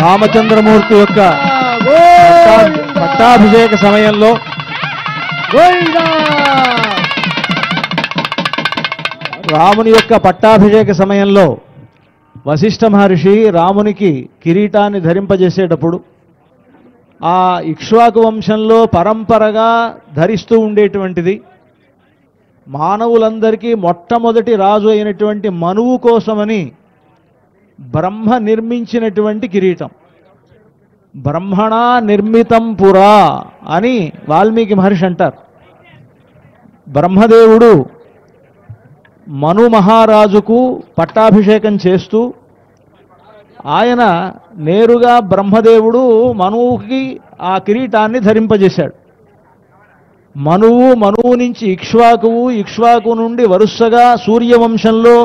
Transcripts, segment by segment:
రామచంద్రమూర్తి యొక్క పట్టాభిషేక సమయంలో రాముని యొక్క పట్టాభిషేక సమయంలో వశిష్ఠ మహర్షి రామునికి కిరీటాన్ని ధరింపజేసేటప్పుడు ఆ ఇక్ష్వాకు వంశంలో పరంపరగా ధరిస్తూ ఉండేటువంటిది మానవులందరికీ మొట్టమొదటి రాజు అయినటువంటి మనువు కోసమని బ్రహ్మ నిర్మించినటువంటి కిరీటం. బ్రహ్మణా నిర్మితం పురా అని వాల్మీకి మహర్షి అంటారు. బ్రహ్మదేవుడు మను మహారాజుకు పట్టాభిషేకం చేస్తూ ఆయన నేరుగా బ్రహ్మదేవుడు మనువుకి ఆ కిరీటాన్ని ధరింపజేశాడు. మనువు నుంచి ఇక్ష్వాకు నుండి వరుసగా సూర్యవంశంలో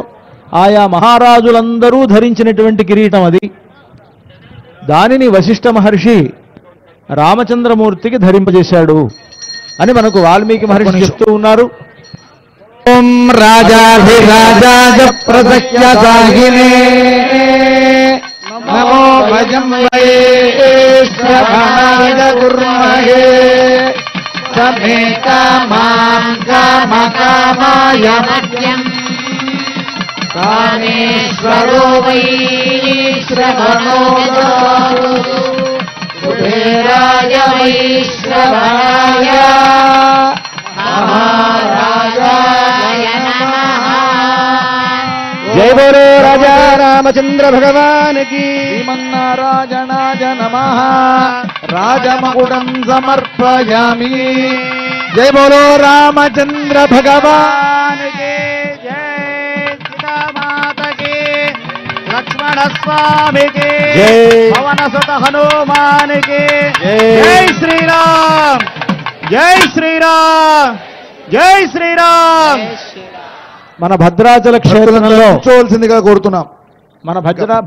ఆయా మహారాజులందరూ ధరించినటువంటి కిరీటం అది. దానిని వశిష్ఠ మహర్షి రామచంద్రమూర్తికి ధరింపజేశాడు అని మనకు వాల్మీకి మహర్షి చెప్తూ ఉన్నారు. ఓం రాజాధిరాజాయ ప్రసఖ్య సాగినే నమో భజం వై శ్రవణాయ కుర్మహే సమే కామాం కామకామాయ మధ్యం కామేశ్వరో వై శ్రవణో కుబేరాయ వై శ్రవణాయ మహారాజాయ నమః. జై బోలో రాజా రామచంద్ర భగవాన్ కి. శ్రీమన్నారాయణాయ నమః. రాజమకుటం సమర్పయామి. జై బోలో రామచంద్ర భగవాన్ కి. జై సీతామాత కి. లక్ష్మణ స్వామి కి. జై. పవన సుత హనుమాన్ కి. జై. జై శ్రీరామ్. జై శ్రీరామ్. జై శ్రీరామ్. మన భద్రాచల క్షేత్రంలో కూర్చోవలసిందిగా కోరుతున్నాం. మన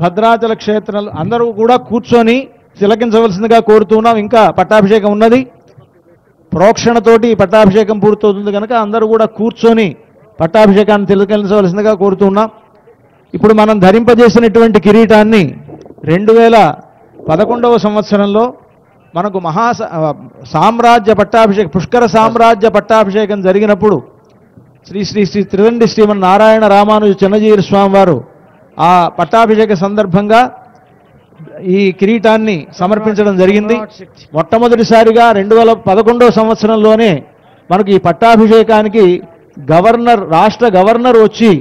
భద్రాచల క్షేత్రంలో అందరూ కూడా కూర్చొని తిలకించవలసిందిగా కోరుతున్నాం. ఇంకా పట్టాభిషేకం ఉన్నది. ప్రోక్షణతోటి పట్టాభిషేకం పూర్తవుతుంది కనుక అందరూ కూడా కూర్చొని పట్టాభిషేకాన్ని తిలకించవలసిందిగా కోరుతున్నాం. ఇప్పుడు మనం ధరింపజేసినటువంటి కిరీటాన్ని 2011వ సంవత్సరంలో మనకు సామ్రాజ్య పట్టాభిషేకం పుష్కర సామ్రాజ్య పట్టాభిషేకం జరిగినప్పుడు శ్రీ శ్రీ శ్రీ త్రిదండి శ్రీమన్నారాయణ రామానుజ చిన్నజీయర్ స్వామి వారు ఆ పట్టాభిషేక సందర్భంగా ఈ కిరీటాన్ని సమర్పించడం జరిగింది. మొట్టమొదటిసారిగా 2011వ సంవత్సరంలోనే మనకు ఈ పట్టాభిషేకానికి రాష్ట్ర గవర్నర్ వచ్చి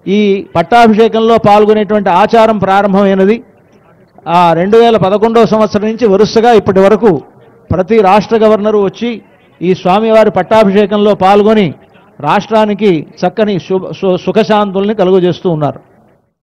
ఈ పట్టాభిషేకంలో పాల్గొనేటువంటి ఆచారం ప్రారంభమైనది. ఆ 2011వ సంవత్సరం నుంచి వరుసగా ఇప్పటి వరకు ప్రతి రాష్ట్ర గవర్నరు వచ్చి ఈ స్వామివారి పట్టాభిషేకంలో పాల్గొని రాష్ట్రానికి చక్కని సుఖశాంతుల్ని కలుగజేస్తూ ఉన్నారు.